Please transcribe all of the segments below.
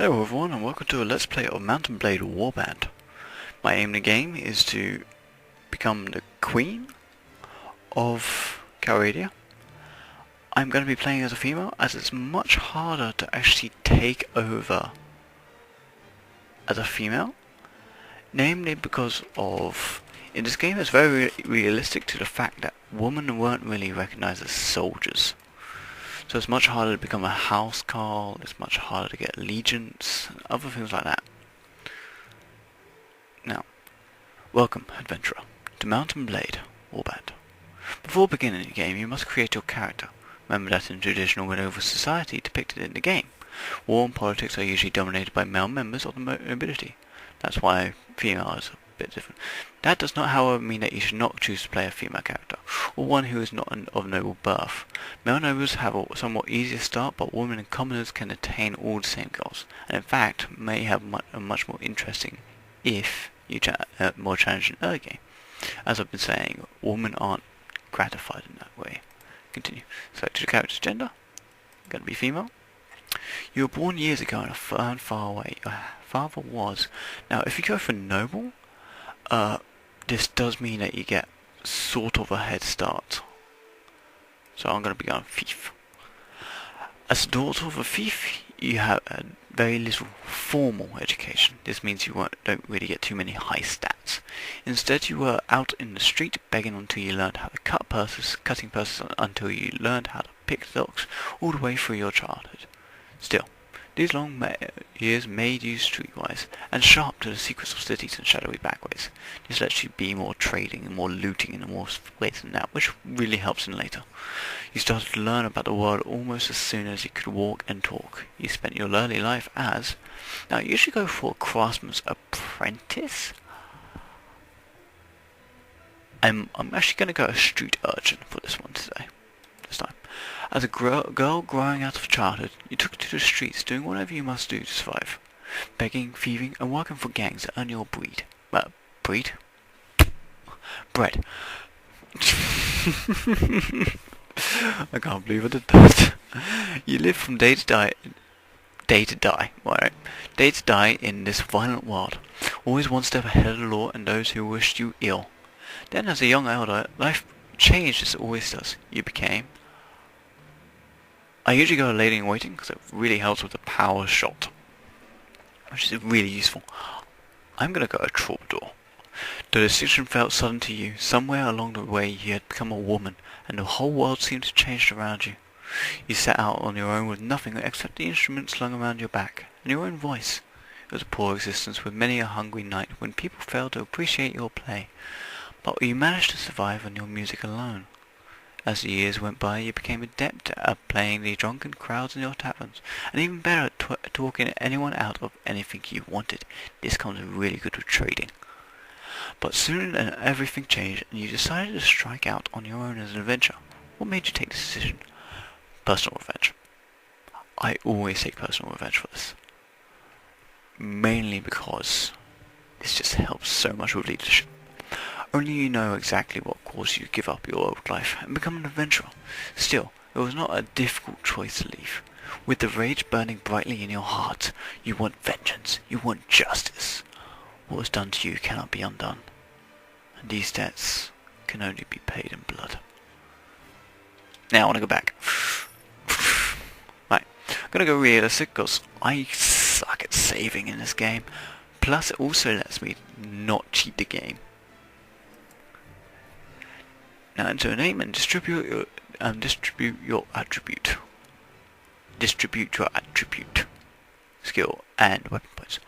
Hello everyone and welcome to a Let's Play of Mount and Blade Warband. My aim in the game is to become the Queen of Calradia. I'm going to be playing as a female as it's much harder to actually take over as a female. Namely because of, in this game it's very realistic to the fact that women weren't really recognized as soldiers. So it's much harder to become a housecarl, it's much harder to get allegiance, and other things like that. Now, welcome, adventurer, to Mount and Blade Warband. Before beginning the game, you must create your character. Remember that in traditional medieval society depicted in the game, war and politics are usually dominated by male members of the nobility. That's why female is a bit different. That does not, however, mean that you should not choose to play a female character, or one who is not of noble birth. Male nobles have a somewhat easier start, but women and commoners can attain all the same goals, and in fact may have a much more interesting, if you more challenging early game. As I've been saying, women aren't gratified in that way. Continue. Select your character's gender. Going to be female. You were born years ago in a far away. Your father was. Now, if you go for noble, this does mean that you get sort of a head start. So I'm going to be going thief. As a daughter of a thief, you have a very little formal education. This means you don't really get too many high stats. Instead, you were out in the street begging until you learned how to cutting purses until you learned how to pick locks, all the way through your childhood. Still, these long years made you streetwise and sharp to the secrets of cities and shadowy backways. This lets you be more trading and more looting in more ways than that, which really helps in later. You started to learn about the world almost as soon as you could walk and talk. You spent your early life as... Now, you usually go for a craftsman's apprentice. I'm actually going to go a street urchin for this one today. This time. As a girl growing out of childhood, you took to the streets doing whatever you must do to survive. Begging, thieving, and working for gangs to earn your bread. Bread. I can't believe I did that. You live from day to die in this violent world, always one step ahead of the law and those who wished you ill. Then as a young elder, life changed as it always does. You became... I usually go a lady in waiting because it really helps with the power shot, which is really useful. I'm going to go a troubadour. The decision felt sudden to you. Somewhere along the way you had become a woman, and the whole world seemed to change around you. You set out on your own with nothing except the instrument slung around your back, and your own voice. It was a poor existence with many a hungry night when people failed to appreciate your play, but you managed to survive on your music alone. As the years went by, you became adept at playing the drunken crowds in your taverns, and even better at talking anyone out of anything you wanted. This comes really good with trading. But soon everything changed, and you decided to strike out on your own as an adventurer. What made you take this decision? Personal revenge. I always take personal revenge for this. Mainly because this just helps so much with leadership. Only you know exactly what caused you to give up your old life and become an adventurer. Still, it was not a difficult choice to leave. With the rage burning brightly in your heart, you want vengeance, you want justice. What was done to you cannot be undone, and these debts can only be paid in blood. Now I want to go back. Right, I'm going to go realistic because I suck at saving in this game. Plus it also lets me not cheat the game. Now enter a name and distribute your attribute. Distribute your attribute, skill, and weapon points.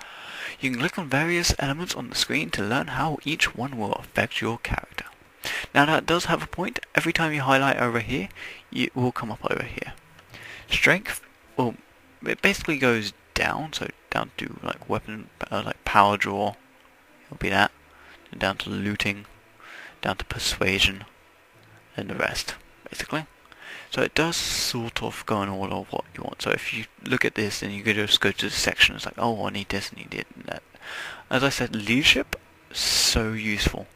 You can click on various elements on the screen to learn how each one will affect your character. Now that does have a point. Every time you highlight over here, it will come up over here. Strength, well, it basically goes down, so down to like weapon, like power draw, it'll be that, and down to looting, down to persuasion, and the rest, basically. So it does sort of go in order of what you want. So if you look at this, then you could just go to the section. It's like, oh, I need this, I need it, and that. As I said, leadership, so useful.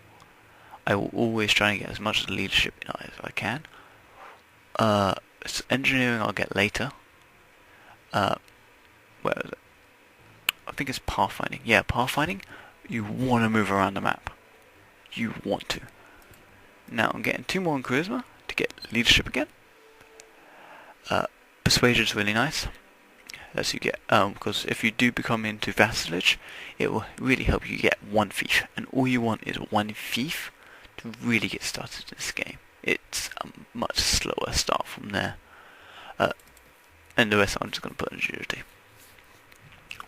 I will always try and get as much leadership as I can. Engineering I'll get later. Where is it? think it's pathfinding. Yeah, pathfinding. You want to move around the map. You want to. Now I'm getting 2 more in charisma to get leadership again. Persuasion is really nice. As you get, because if you do become into vassalage, it will really help you get 1 fief, and all you want is 1 fief to really get started in this game. It's a much slower start from there, and the rest I'm just going to put in agility,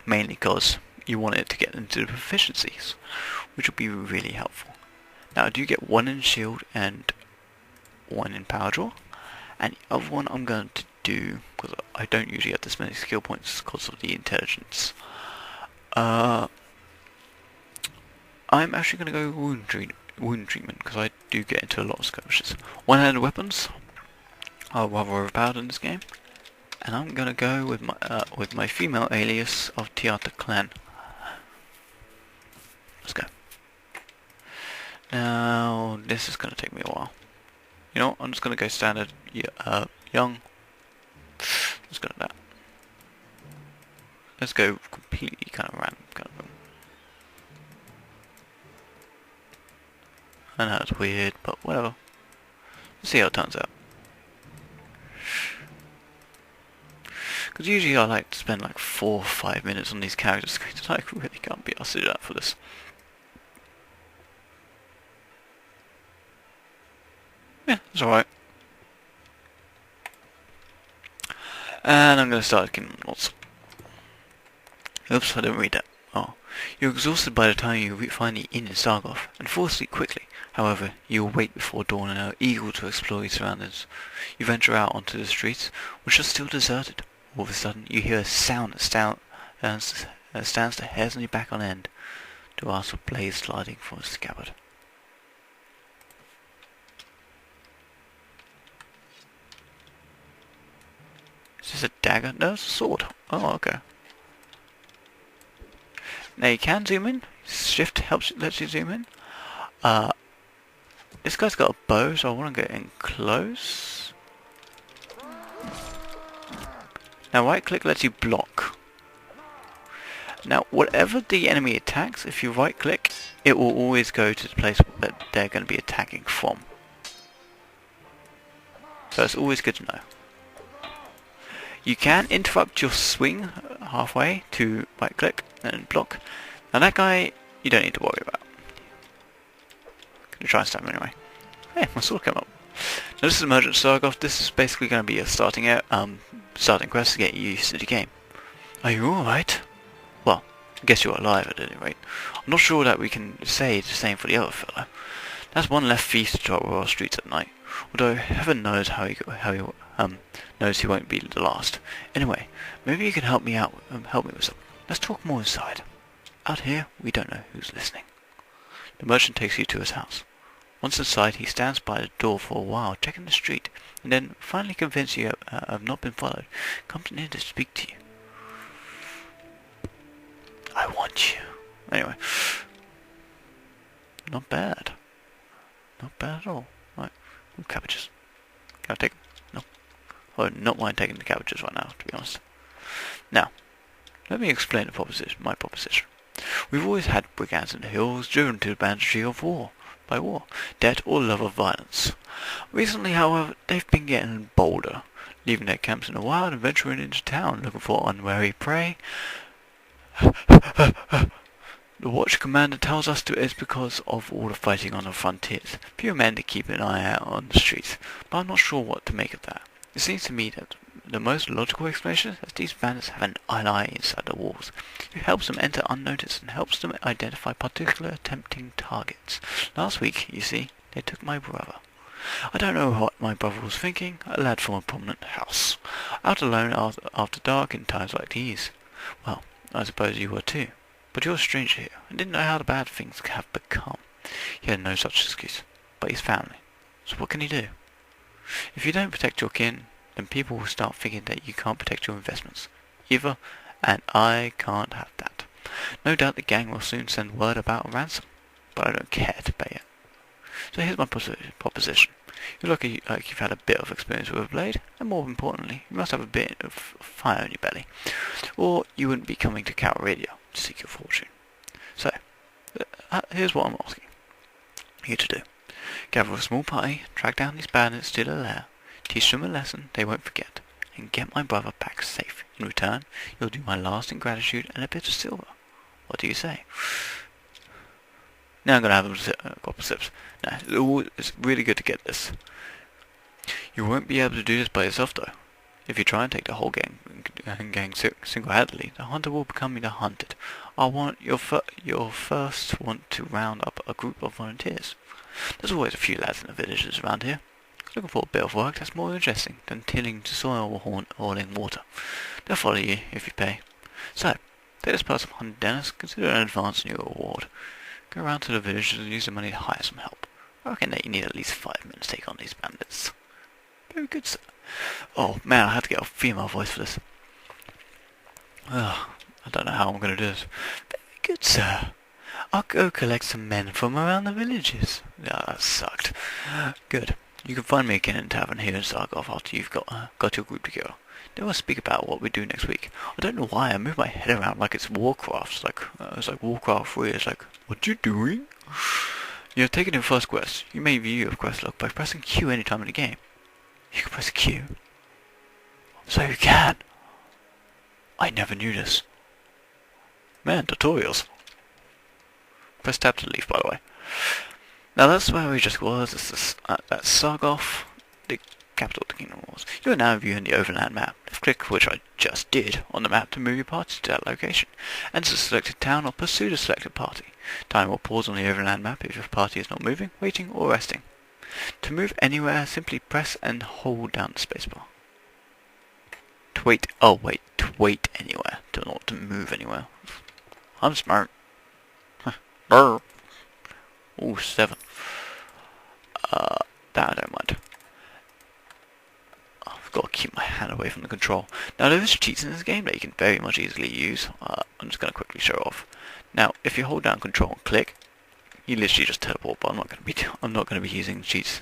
mainly because you want it to get into the proficiencies, which will be really helpful. Now I do get 1 in shield and 1 in power draw, and the other one I'm going to do, because I don't usually have this many skill points because of the intelligence. I'm actually going to go wound treatment because I do get into a lot of skirmishes. One-handed weapons are rather overpowered in this game, and I'm going to go with my female alias of Tiata Clan. Let's go. Now this is going to take me a while. You know what? I'm just going to go standard young. Let's go to that. Let's go completely kind of random. I know it's weird, but whatever. Let's see how it turns out. Because usually I like to spend like 4 or 5 minutes on these characters. I really can't be asked to do that for this. Yeah, it's alright. And I'm going to start getting lots. Oops, I didn't read that. Oh. You're exhausted by the time you find the inn in Sargoth, and fall asleep quickly. However, you awake before dawn and are eager to explore your surroundings. You venture out onto the streets, which are still deserted. All of a sudden, you hear a sound that stands the hairs on your back on end. To ask a blade sliding from a scabbard. Is this a dagger? No, it's a sword. Oh, okay. Now you can zoom in. Shift lets you zoom in. This guy's got a bow, so I want to get in close. Now right click lets you block. Now whatever the enemy attacks, if you right click, it will always go to the place that they're going to be attacking from. So it's always good to know. You can interrupt your swing halfway to right click and block. Now that guy, you don't need to worry about. Gonna try and stab him anyway. Hey, my sword came up. Now this is Emergent Sargoth. This is basically going to be a starting quest to get you used to the game. Are you alright? Well, I guess you're alive at any rate. I'm not sure that we can say the same for the other fellow. That's 1 left thief to travel our streets at night. Although heaven knows how he knows he won't be the last. Anyway, maybe you can help me out. Help me with something. Let's talk more inside. Out here, we don't know who's listening. The merchant takes you to his house. Once inside, he stands by the door for a while, checking the street, and then, finally convinced you have not been followed, comes in to speak to you. I want you. Anyway, not bad. Not bad at all. Right, cabbages. Can I take them? No. I would not mind taking the cabbages right now, to be honest. Now, let me explain my proposition. We've always had brigands in the hills, driven to the banditry of war, by war, debt, or love of violence. Recently, however, they've been getting bolder, leaving their camps in the wild and venturing into town, looking for unwary prey. The watch commander tells us it's because of all the fighting on the frontiers. Few men to keep an eye out on the streets, but I'm not sure what to make of that. It seems to me that the most logical explanation is that these bandits have an ally inside the walls, who helps them enter unnoticed and helps them identify particular tempting targets. Last week, you see, they took my brother. I don't know what my brother was thinking, a lad from a prominent house, out alone after dark in times like these. Well, I suppose you were too. But you're a stranger here, and didn't know how bad things have become. He had no such excuse, but his family. So what can he do? If you don't protect your kin, then people will start thinking that you can't protect your investments. Either, and I can't have that. No doubt the gang will soon send word about a ransom, but I don't care to pay it. So here's my proposition. You're lucky like you've had a bit of experience with a blade, and more importantly, you must have a bit of fire in your belly, or you wouldn't be coming to Calradia to seek your fortune. So, here's what I'm asking you to do. Gather a small party, track down these bandits to their lair, teach them a lesson they won't forget, and get my brother back safe. In return, you'll do my lasting gratitude and a bit of silver. What do you say? Now I'm going to have a couple of sips. Now, it's really good to get this. You won't be able to do this by yourself, though. If you try and take the whole gang single-handedly, the hunter will become the hunted. I want you'll first want to round up a group of volunteers. There's always a few lads in the villages around here, looking for a bit of work that's more interesting than tilling to soil or hauling water. They'll follow you if you pay. So, take this person behind Dennis, consider an advance in your reward. Go around to the villages and use the money to hire some help. I reckon that you need at least 5 men to take on these bandits. Very good, sir. Oh man, I had to get a female voice for this. I don't know how I'm going to do this. Very good, sir. I'll go collect some men from around the villages. Yeah, that sucked. Good. You can find me again in the tavern here in Sargoth after you've got your group together. Then we'll speak about what we do next week. I don't know why I move my head around like it's Warcraft. It's like Warcraft 3. It's like, what you doing? You have taken your first quest. You may view your quest log by pressing Q any time in the game. You can press Q. So you can. I never knew this. Man, tutorials. Press tab to leave, by the way. Now that's where we just was. That's Sargoth, the capital of the Kingdom Wars. You are now viewing the overland map. Left click, which I just did, on the map to move your party to that location. Enter the selected town or pursue the selected party. Time will pause on the overland map if your party is not moving, waiting, or resting. To move anywhere, simply press and hold down the spacebar. To wait anywhere, not to move anywhere. I'm smart. Brr. Ooh, 7. That I don't mind. I've got to keep my hand away from the control. Now there is cheats in this game that you can very much easily use. I'm just going to quickly show off. Now, if you hold down control and click, you literally just teleport. But I'm not going to be using cheats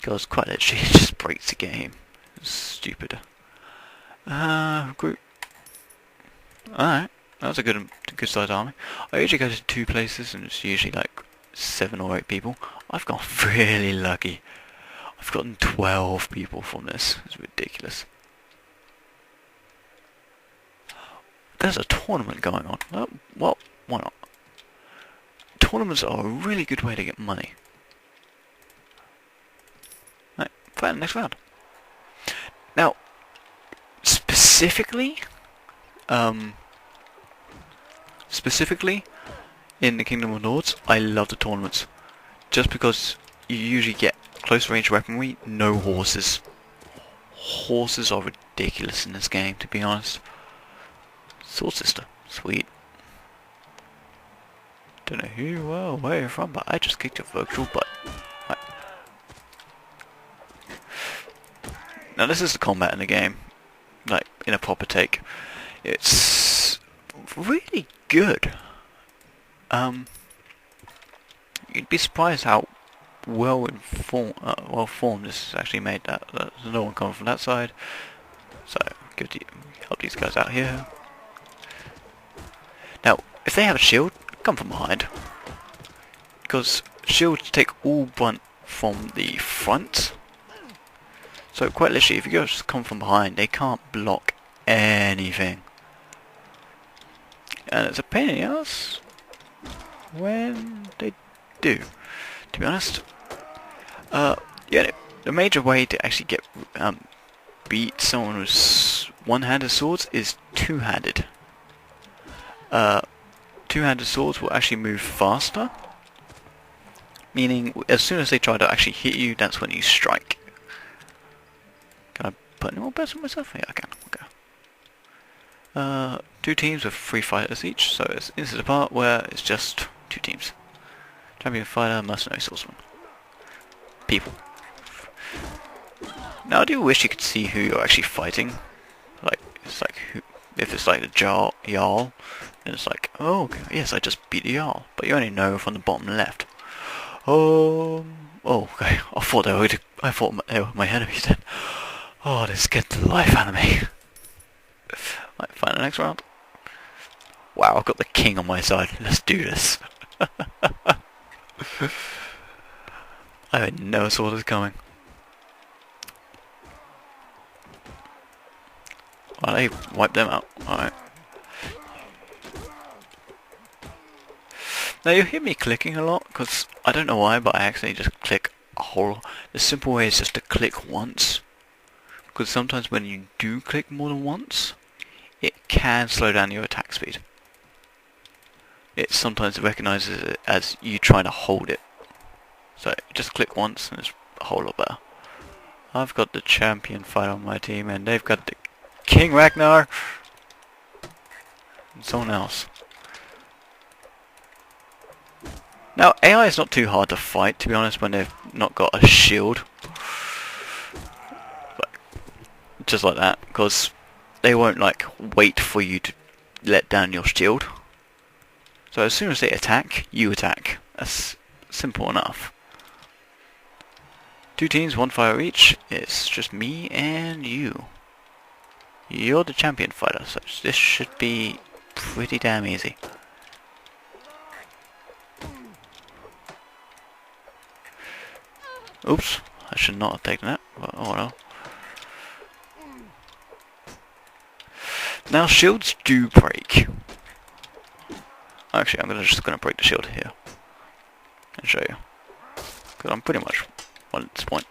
because quite literally it just breaks the game. It's stupid. Group. Alright, that's a good sized army. I usually go to 2 places and it's usually like 7 or 8 people. I've got really lucky. I've gotten 12 people from this. It's ridiculous. There's a tournament going on. Well, why not? Tournaments are a really good way to get money. Right, fight the next round. Now, specifically in the Kingdom of Lords, I love the tournaments. Just because you usually get close range weaponry, no horses. Horses are ridiculous in this game, to be honest. Sword Sister, sweet. Don't know who you are or where you're from, but I just kicked your virtual butt. Right. Now this is the combat in the game, like in a proper take. It's really good. You'd be surprised how well formed this is actually made. There's no one coming from that side, so help these guys out here. Now, if they have a shield, come from behind, because shields take all brunt from the front. So quite literally, if you just come from behind, they can't block anything, and it's a pain in the ass when they do. To be honest, yeah, the major way to actually get beat someone with one-handed swords is two-handed. Two-handed swords will actually move faster, meaning as soon as they try to actually hit you, that's when you strike. Can I put any more bets on myself? Yeah, I can. Okay. 2 teams with 3 fighters each, so this is the part where it's just 2 teams. Champion fighter, mercenary swordsman. People. Now I do wish you could see who you're actually fighting. Like, it's like if it's like the Jarl, then it's like, oh, okay, yes, I just beat the Jarl. But you only know from the bottom left. Oh, oh, okay. I thought they were my enemies then. Oh, they scared the life out of me. Right, find the next round. Wow, I've got the king on my side. Let's do this. I never saw this coming. Oh, they wiped them out. Alright. Now you hear me clicking a lot, because I don't know why, but I actually just click a whole... The simple way is just to click once. Because sometimes when you do click more than once, it can slow down your attack speed. It sometimes recognises it as you trying to hold it. So just click once and it's a whole lot better. I've got the champion fighter on my team and they've got the King Ragnar and someone else. Now AI is not too hard to fight, to be honest, when they've not got a shield. But just like that, because they won't like wait for you to let down your shield. So as soon as they attack, you attack. That's simple enough. 2 teams, 1 fire each. It's just me and you. You're the champion fighter, so this should be pretty damn easy. Oops, I should not have taken that, but oh well. Now shields do break. Actually, I'm just gonna break the shield here and show you, because I'm pretty much at this point.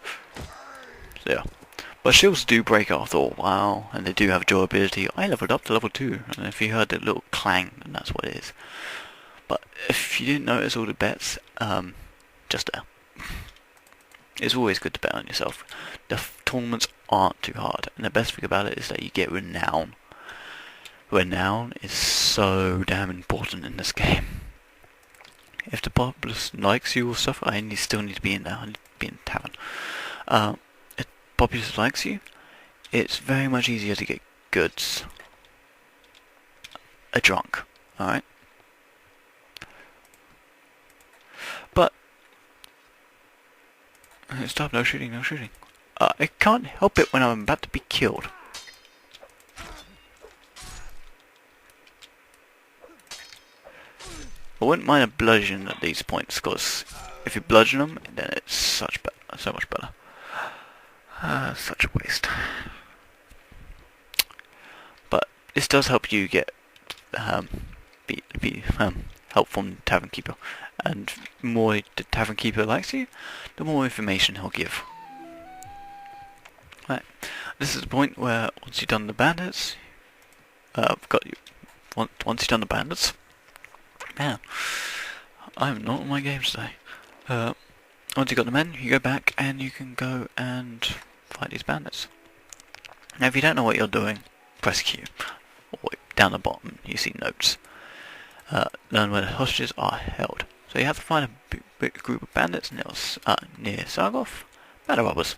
So yeah, but shields do break after a while, and they do have durability. I leveled up to level 2, and if you heard that little clang, then that's what it is. But if you didn't notice all the bets, just there. It's always good to bet on yourself. The tournaments aren't too hard, and the best thing about it is that you get renown. Renown is so damn important in this game. If the populace likes you or stuff, still need to be in there. I need to be in the tavern. If the populace likes you, it's very much easier to get goods. A drunk, alright? But stop, no shooting, no shooting. I can't help it when I'm about to be killed. I wouldn't mind a bludgeon at these points, because if you bludgeon them, then it's so much better. Such a waste. But this does help you get help from the Tavern Keeper, and the more the Tavern Keeper likes you, the more information he'll give. Right, this is the point where once you've done the bandits, once you've done the bandits. Man, I'm not on my games today. Once you've got the men, you go back and you can go and fight these bandits. Now if you don't know what you're doing, press Q. Or down the bottom you see notes. Learn where the hostages are held. So you have to find a big group of bandits near Sargoth. Battle robbers.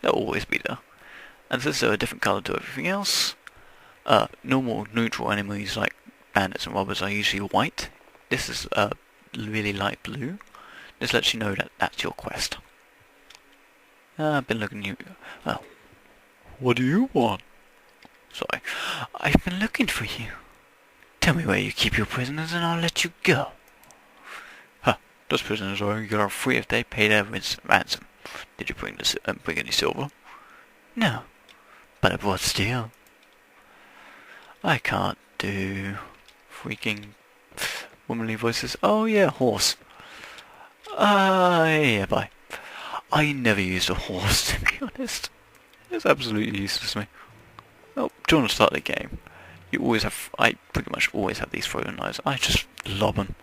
They'll always be there. And since they're a different colour to everything else, normal neutral enemies like bandits and robbers are usually white. This is really light blue. This lets you know that that's your quest. I've been looking at you. Oh. What do you want? Sorry. I've been looking for you. Tell me where you keep your prisoners and I'll let you go. Huh. Those prisoners are only going free if they pay their ransom. Did you bring any silver? No. But I brought steel. I can't do freaking womanly voices. Oh yeah, horse. Yeah, bye. I never used a horse, to be honest. It's absolutely useless to me. Well, during the start of the game, I pretty much always have these throwing knives. I just lob them.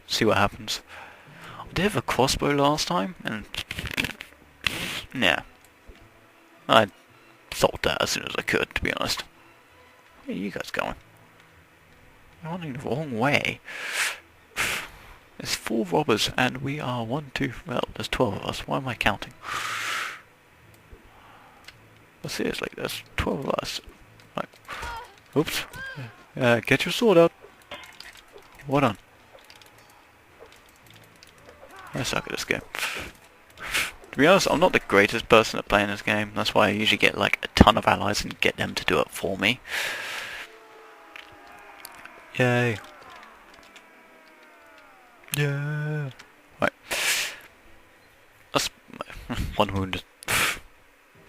See what happens. I did have a crossbow last time, and yeah, I thought that as soon as I could, to be honest. Where are you guys going? You're running the wrong way. There's 4 robbers, and we are 1, 2, well, there's 12 of us. Why am I counting? But seriously, there's 12 of us. Right. Oops. Get your sword out. What on? I suck at this game. To be honest, I'm not the greatest person at playing this game. That's why I usually get like a ton of allies and get them to do it for me. Yay. Yeah. Right. That's one wounded.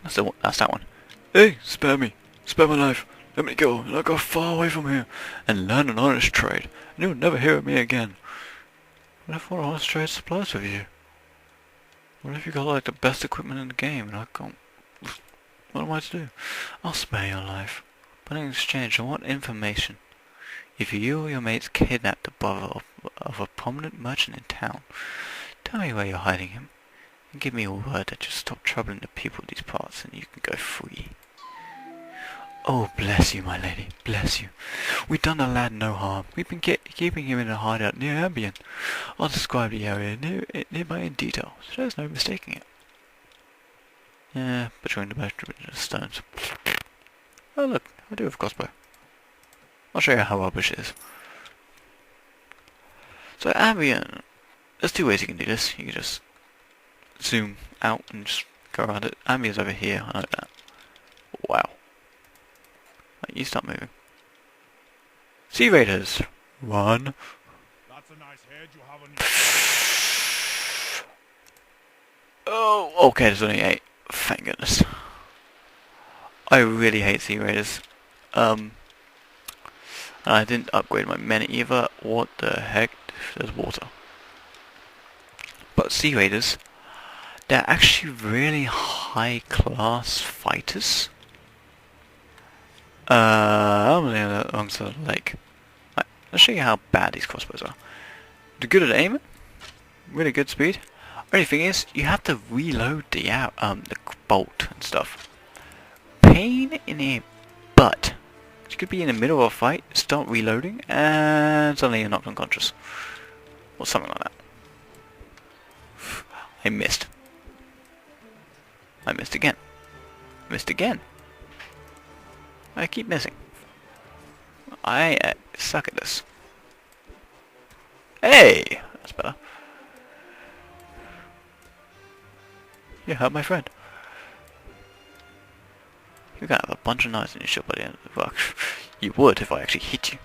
That's that one. Hey, spare me. Spare my life. Let me go, and I'll go far away from here, and learn an honest trade, and you'll never hear of me again. What if I want to trade supplies with you? What if you got like the best equipment in the game, and I can't... What am I to do? I'll spare your life, but in exchange I want information. If you or your mates kidnapped the brother of a prominent merchant in town, tell me where you're hiding him, and give me a word that you'll stop troubling the people of these parts, and you can go free. Oh, bless you, my lady, bless you. We've done the lad no harm. We've been keeping him in a hideout near Albion. I'll describe the area nearby in detail, so there's no mistaking it. Yeah, between the stones. Oh look, I do have a crossbow. I'll show you how rubbish it is. So Albion, there's two ways you can do this. You can just zoom out and just go around it. Albion's over here, I know that. Wow. You stop moving. Sea Raiders! Run! That's a nice head you have on your... Oh, okay, there's only 8. Thank goodness. I really hate Sea Raiders. And I didn't upgrade my men either. What the heck? There's water. But Sea Raiders, they're actually really high class fighters. I'm on the wrong side of the lake. Right, let's show you how bad these crossbows are. They're good at aiming, really good speed. Only thing is, you have to reload the bolt and stuff. Pain in the butt. You could be in the middle of a fight, start reloading, and suddenly you're knocked unconscious. Or something like that. I missed. I missed again. Missed again. I keep missing. I suck at this. Hey! That's better. You hurt my friend. You're gonna have a bunch of knives in your ship by the end of the work. You would if I actually hit you.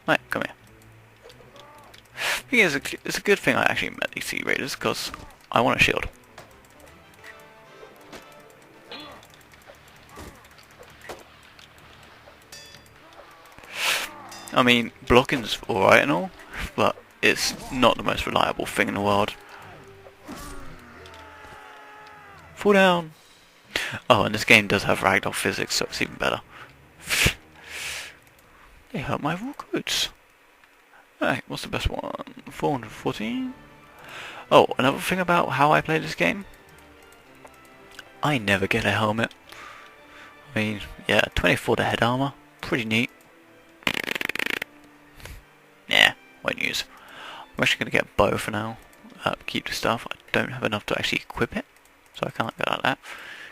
Right, come here. Thing is, it's a good thing I actually met these Sea Raiders, because I want a shield. I mean, blocking's alright and all, but it's not the most reliable thing in the world. Fall down! Oh, and this game does have ragdoll physics, so it's even better. They hurt my recruits. Alright, what's the best one? 414? Oh, another thing about how I play this game. I never get a helmet. I mean, yeah, 24 to head armor. Pretty neat. Nah, won't use. I'm actually going to get a bow for now. Keep the stuff. I don't have enough to actually equip it, so I can't go like that.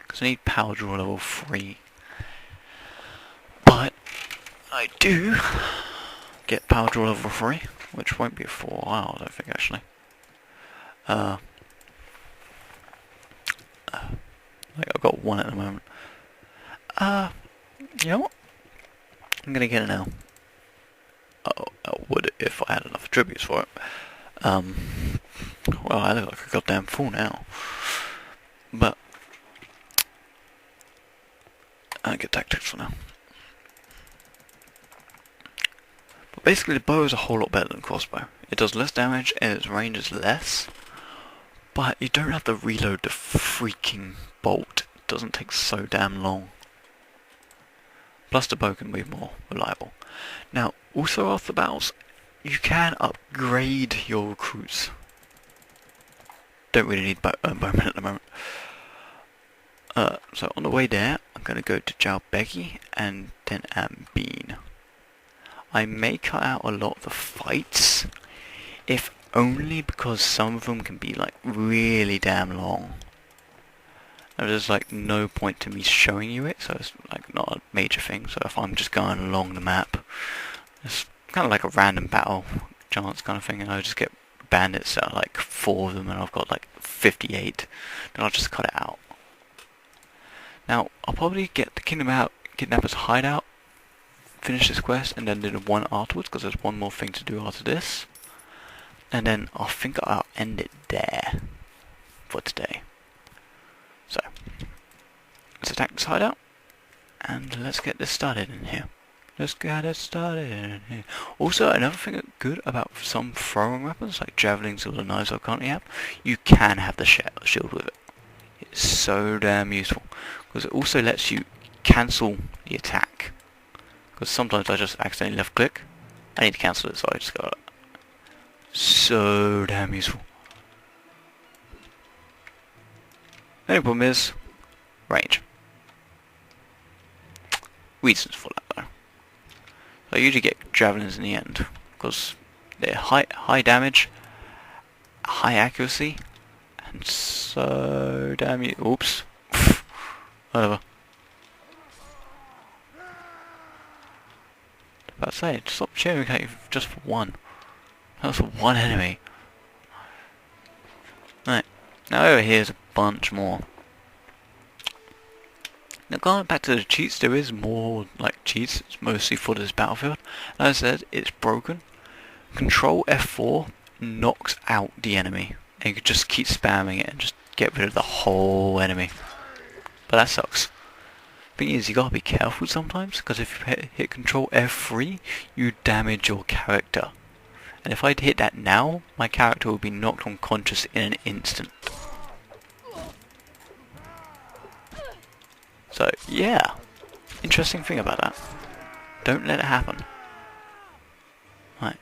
Because I need power draw level 3. But I do get power draw level 3, which won't be for a while, I don't think, actually. Like I've got 1 at the moment. You know what? I'm going to get it now. Oh, I would if I had enough attributes for it. Well, I look like a goddamn fool now. But I get tactics for now. But basically, the bow is a whole lot better than crossbow. It does less damage and its range is less. But you don't have to reload the freaking bolt. It doesn't take so damn long. Plus the bow can be more reliable. Now, also after battles, you can upgrade your recruits. Don't really need bowmen at the moment. So on the way there, I'm going to go to Jalbegi and then Ambeen. I may cut out a lot of the fights, if only because some of them can be like really damn long. And there's like no point to me showing you it, so it's like not a major thing. So if I'm just going along the map, it's kind of like a random battle chance kind of thing, and I just get bandits that are like 4 of them and I've got like 58, then I'll just cut it out. Now, I'll probably get the Kidnapper's hideout, finish this quest, and then do the one afterwards, because there's one more thing to do after this. And then I think I'll end it there for today. So, let's attack this hideout, and let's get this started in here. Let's get it started in here. Also, another thing good about some throwing weapons, like javelins or the knives I currently have, you can have the shield with it. It's so damn useful, because it also lets you cancel the attack. Because sometimes I just accidentally left click. I need to cancel it, so I just go like that. So damn useful. The only problem is range. Reasons for that though. So I usually get javelins in the end, because they're high damage, high accuracy, and so damn you. Oops. Whatever. About to say, stop cheering at you just for one. That was for one enemy. Right. Now over here's a bunch more. Now going back to the cheats, there is more like cheats. It's mostly for this battlefield. As I said, it's broken. Control F4 knocks out the enemy. And you can just keep spamming it and just get rid of the whole enemy. But that sucks. Thing is, you gotta be careful sometimes, because if you hit Control F3, you damage your character. And if I'd hit that now, my character would be knocked unconscious in an instant. So, yeah. Interesting thing about that. Don't let it happen. Right.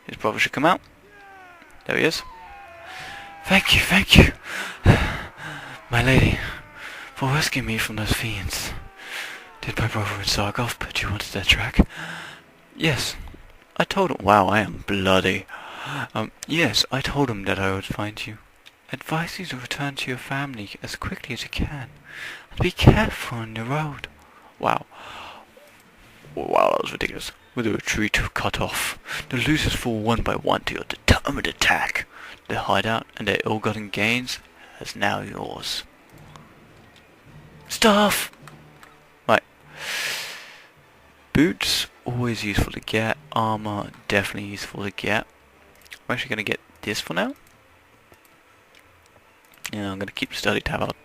His brother should come out. There he is. Thank you, my lady, for rescuing me from those fiends. Did my brother and Sargoth put you onto their track? Yes. I told him. Wow, I am bloody. Yes, I told him that I would find you. Advise you to return to your family as quickly as you can. And be careful on the road. Wow. Wow, that was ridiculous. With the retreat cut off, the losers fall one by one to your determined attack. The hideout and their ill-gotten gains is now yours. Stuff! Right. Boots, always useful to get. Armor, definitely useful to get. I'm actually going to get this for now. Yeah, I'm going to keep the study tab out.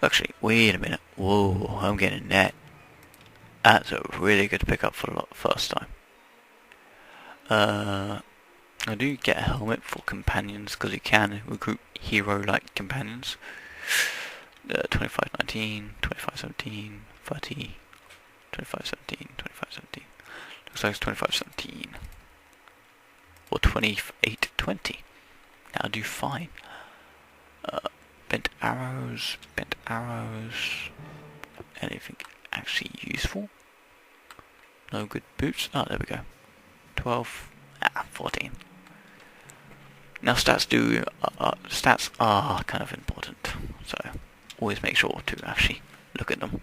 Actually, wait a minute. Whoa, I'm getting that. That's a really good pickup for the first time. I do get a helmet for companions, because you can recruit hero-like companions. 2519, 2517, 30, 2517, 2517. Looks like it's 2517. Or 2820. That'll do fine. Bent arrows. Anything actually useful? No good boots. Oh, there we go. 12. 14. Now stats are kind of important, so always make sure to actually look at them.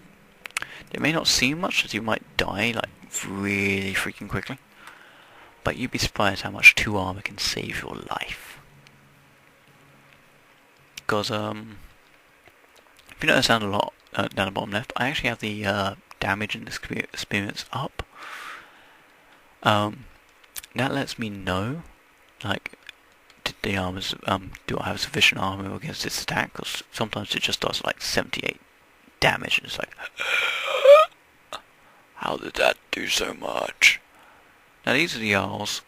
They may not seem much, as you might die like really freaking quickly, but you'd be surprised how much 2 armor can save your life. Because if you notice down a lot down the bottom left, I actually have the damage and experience up. That lets me know, like, do I have sufficient armor against this attack? Because sometimes it just does like 78 damage, and it's like, how did that do so much? Now these are the Jarls.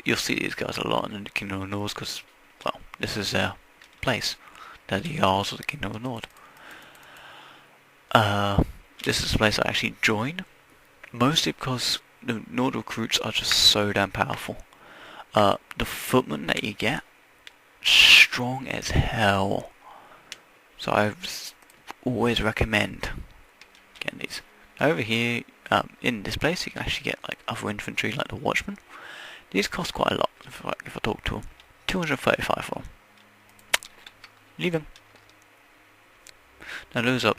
You'll see these guys a lot in the Kingdom of the Nord, because, well, this is their place. They're the Jarls of the Kingdom of the Nord. This is the place I actually join, mostly because the Nord recruits are just so damn powerful. The footmen that you get, strong as hell. So I always recommend getting these. Over here, in this place, you can actually get like other infantry, like the Watchmen. These cost quite a lot. If I talk to them, 235 for them. Leave them. Now there is an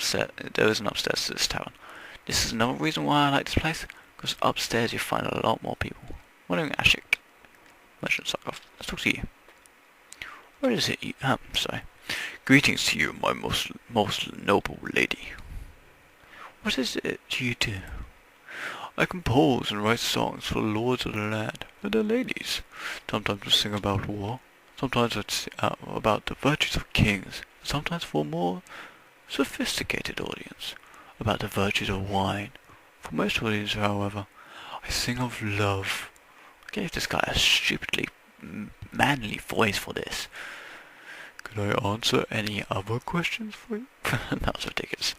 upstairs to this tavern. This is another reason why I like this place, because upstairs you find a lot more people. What are you doing, Ashik? Merchant Sarkov, let's talk to you. What is it you, sorry. Greetings to you, my most noble lady. What is it you do? I compose and write songs for the lords of the land and their ladies. Sometimes I sing about war, sometimes I sing about the virtues of kings, sometimes for a more sophisticated audience, about the virtues of wine. For most audiences, however, I sing of love. I gave this guy a stupidly manly voice for this. Could I answer any other questions for you? That was ridiculous.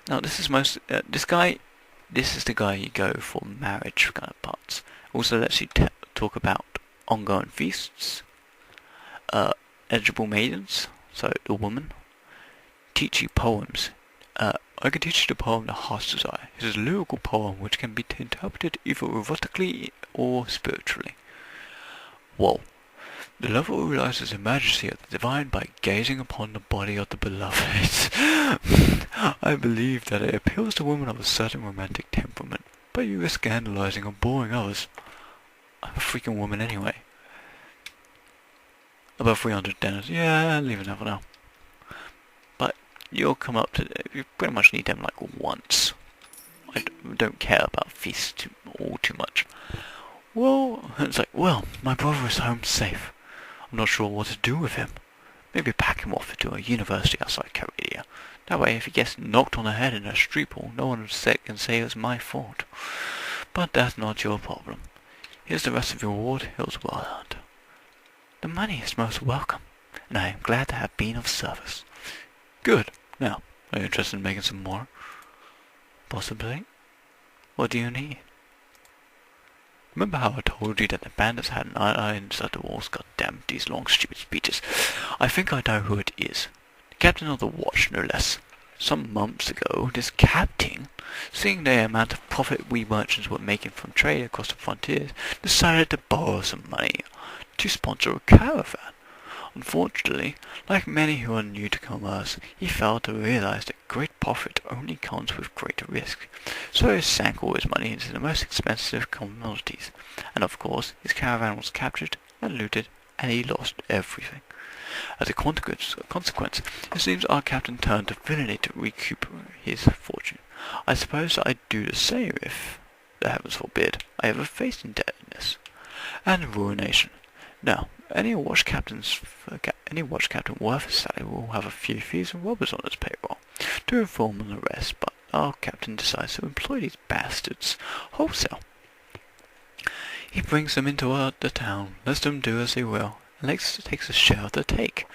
Now, this is this is the guy you go for marriage kind of parts. Also lets you talk about ongoing feasts, eligible maidens, so the woman, teach you poems. I can teach you the poem The Heart's Desire. It is a lyrical poem which can be interpreted either erotically or spiritually. Whoa. The lover realizes the majesty of the divine by gazing upon the body of the beloved. I believe that it appeals to women of a certain romantic temperament, but you are scandalizing or boring others. I'm a freaking woman anyway. About 300 dinners. Yeah, leave it for now. But you'll come up to... You pretty much need them like once. I don't care about feasts too much. Well, it's like, well, my brother is home safe. I'm not sure what to do with him. Maybe pack him off to a university outside Caredia. That way, if he gets knocked on the head in a street brawl, no one can say it was my fault. But that's not your problem. Here's the rest of your reward. It was well earned. The money is most welcome, and I am glad to have been of service. Good. Now, are you interested in making some more? Possibly. What do you need? Remember how I told you that the bandits had an eye inside the walls? God damn these long stupid speeches. I think I know who it is. The captain of the watch, no less. Some months ago, this captain, seeing the amount of profit we merchants were making from trade across the frontiers, decided to borrow some money to sponsor a caravan. Unfortunately, like many who are new to commerce, he failed to realize that great profit only comes with greater risk. So he sank all his money into the most expensive commodities, and of course his caravan was captured and looted, and he lost everything. As a consequence, it seems our captain turned to villainy to recoup his fortune. I suppose I'd do the same if, the heavens forbid, I ever faced indebtedness and ruination. Now, any watch captain worth his salary will have a few thieves and robbers on his payroll to inform on the rest, but our captain decides to employ these bastards wholesale. He brings them into the town, lets them do as they will, and takes a share of the take.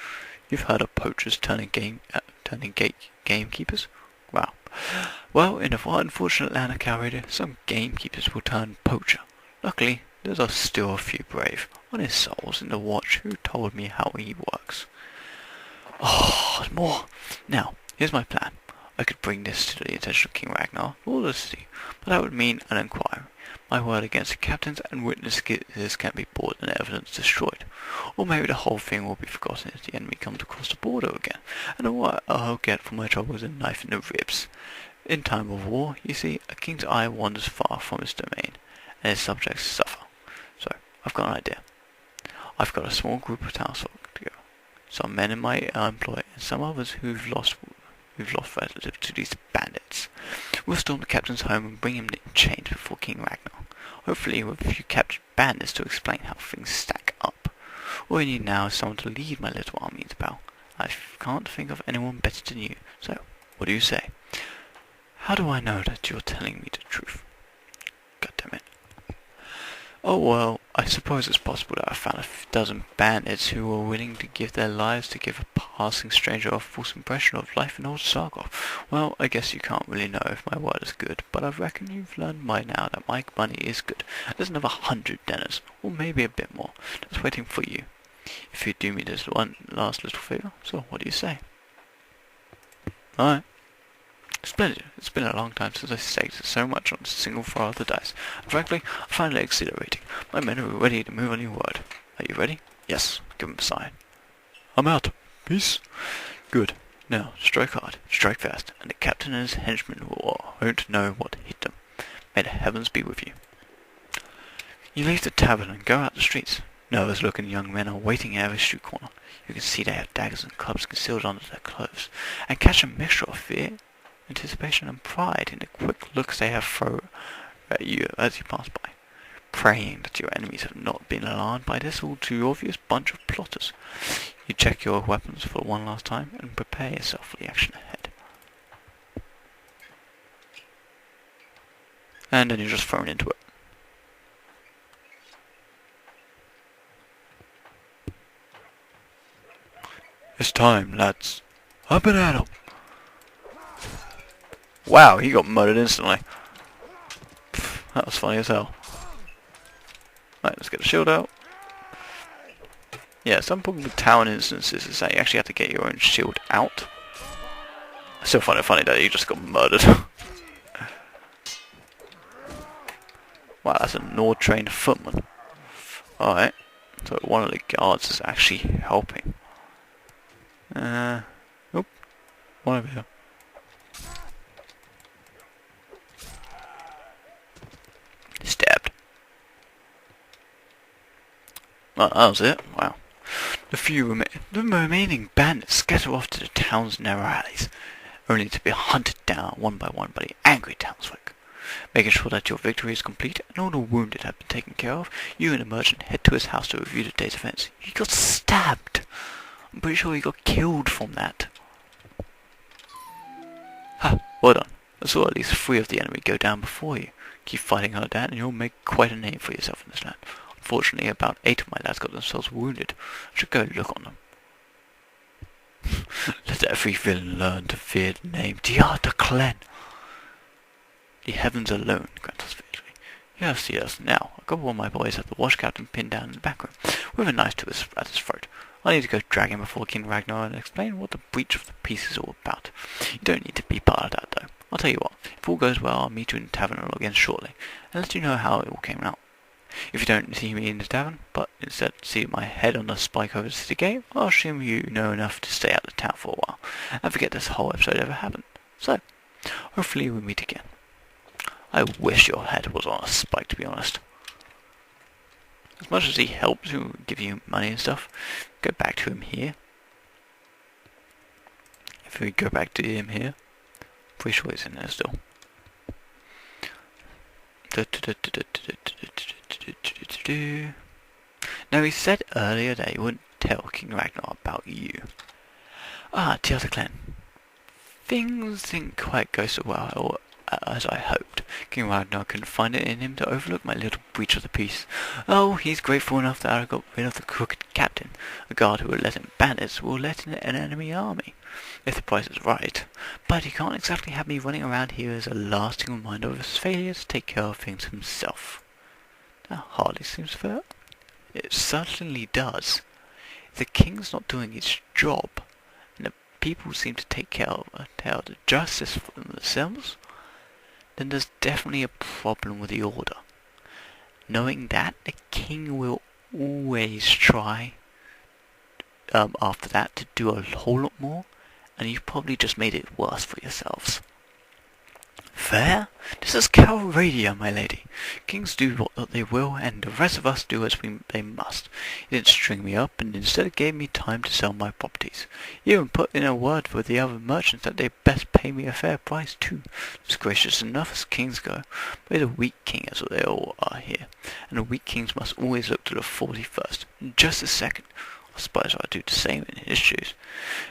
You've heard of poachers turning gamekeepers? Wow. Well, in the unfortunate land of Caredia, some gamekeepers will turn poacher. Luckily, there's still a few brave, honest souls in the watch who told me how he works. Oh, more! Now, here's my plan. I could bring this to the attention of King Ragnar, Lord of the Sea, but that would mean an inquiry. My word against the captains and witnesses can be brought and evidence destroyed. Or maybe the whole thing will be forgotten if the enemy comes across the border again, and all I'll get for my trouble is a knife in the ribs. In time of war, you see, a king's eye wanders far from his domain, and his subjects suffer. So, I've got an idea. I've got a small group of townsfolk to go. Some men in my employ, and some others who've lost relatives to these bandits. We'll storm the captain's home and bring him in chains before King Ragnar. Hopefully with a few captured bandits to explain how things stack up. All I need now is someone to lead my little army into battle. I can't think of anyone better than you, so what do you say? How do I know that you're telling me the truth? God damn it. Oh well, I suppose it's possible that I found a dozen bandits who were willing to give their lives to give a passing stranger a false impression of life in old Sarkov. Well, I guess you can't really know if my word is good, but I reckon you've learned by now that my money is good. There's another 100 dinners, or maybe a bit more, that's waiting for you. If you do me this one last little favour, so what do you say? Alright. Splendid. It's been a long time since I staked so much on a single throw of the dice, and frankly, I find it exhilarating. My men are ready to move on your word. Are you ready? Yes. Give them a sign. I'm out. Peace. Good. Now, strike hard, strike fast, and the captain and his henchmen won't know what hit them. May the heavens be with you. You leave the tavern and go out the streets. Nervous-looking young men are waiting at every street corner. You can see they have daggers and clubs concealed under their clothes, and catch a mixture of fear, anticipation, and pride in the quick looks they have thrown at you as you pass by, praying that your enemies have not been alarmed by this all too obvious bunch of plotters. You check your weapons for one last time and prepare yourself for the action ahead. And then you're just thrown into it. It's time, lads. Up and at 'em. Wow, he got murdered instantly. That was funny as hell. Right, let's get the shield out. Yeah, some problem with town instances is that you actually have to get your own shield out. I still find it funny that you just got murdered. Wow, that's a Nord-trained footman. Alright, so one of the guards is actually helping. Oop, one over here. Stabbed. Well, that was it. Wow. The remaining bandits scatter off to the town's narrow alleys, only to be hunted down one by one by the angry townsfolk. Making sure that your victory is complete and all the wounded have been taken care of, you and the merchant head to his house to review the day's events. He got stabbed. I'm pretty sure he got killed from that. Ha! Well done. I saw at least 3 of the enemy go down before you. Keep fighting like that and you'll make quite a name for yourself in this land. Unfortunately, about 8 of my lads got themselves wounded. I should go look on them. Let every villain learn to fear the name Diarda Clen. The heavens alone grant us victory. You have seen us now. A couple of my boys have the wash captain pinned down in the back room, with a knife at his throat. I need to go drag him before King Ragnar and explain what the breach of the peace is all about. You don't need to be part of that, though. I'll tell you what, if all goes well, I'll meet you in the tavern again shortly, and let you know how it all came out. If you don't see me in the tavern, but instead see my head on the spike over the city gate, I'll assume you know enough to stay out of town for a while, and forget this whole episode ever happened. So, hopefully we meet again. I wish your head was on a spike, to be honest. As much as he helps you, give you money and stuff, go back to him here. If we go back to him here, pretty sure he's in there still. Now, he said earlier that he wouldn't tell King Ragnar about you. Diarda Clen. Things didn't quite go so well as I hoped. King Ragnar couldn't find it in him to overlook my little breach of the peace. Oh, he's grateful enough that I got rid of the crooked captain. A guard who would let in bandits will let in an enemy army, if the price is right. But he can't exactly have me running around here as a lasting reminder of his failure to take care of things himself. That hardly seems fair. It certainly does. If the king's not doing his job, and the people seem to take care of the justice for themselves, then there's definitely a problem with the order. Knowing that, the king will always try, after that, to do a whole lot more, and you've probably just made it worse for yourselves. Fair? This is Calradia, my lady. Kings do what they will, and the rest of us do as they must. He didn't string me up, and instead gave me time to sell my properties. He even put in a word with the other merchants that they best pay me a fair price too. It's gracious enough as kings go, but he's a weak king as they all are here, and the weak kings must always look to the 41st. Just a second. I suppose I'd do the same in his shoes.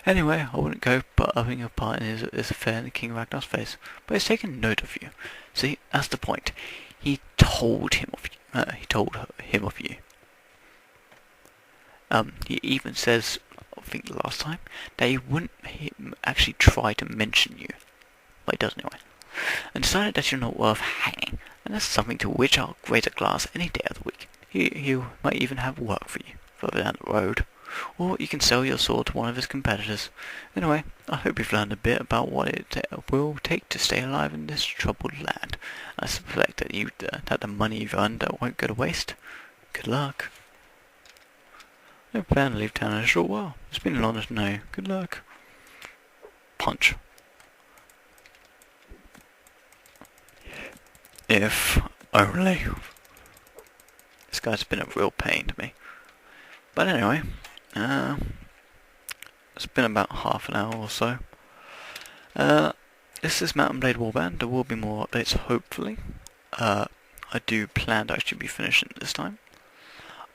Anyway, I wouldn't go putting a part in this affair in King Ragnar's face, but he's taken note of you. See, that's the point. He told him of you. Him of you. He even says, I think the last time, that he wouldn't actually try to mention you. Well, he does anyway. And decided that you're not worth hanging, and that's something to which I'll grade a glass any day of the week. He might even have work for you further down the road, or you can sell your sword to one of his competitors. Anyway, I hope you've learned a bit about what it will take to stay alive in this troubled land. I suspect that the money you've earned won't go to waste. Good luck. I plan to leave town in a short while. It's been an honour to know you. Good luck. Punch. If only. This guy's been a real pain to me. But anyway, it's been about half an hour or so. This is Mount & Blade Warband. There will be more updates, hopefully. I do plan to actually be finishing it this time.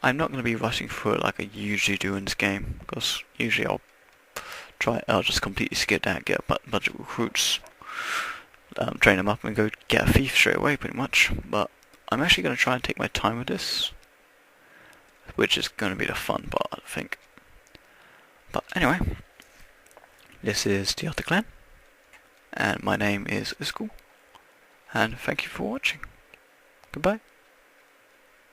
I'm not going to be rushing through it like I usually do in this game, because usually I'll just completely skip that, get a bunch of recruits, train them up and go get a thief straight away pretty much. But I'm actually going to try and take my time with this, which is going to be the fun part, I think. But anyway, this is the Otter Clan, and my name is Iskall, and thank you for watching. Goodbye.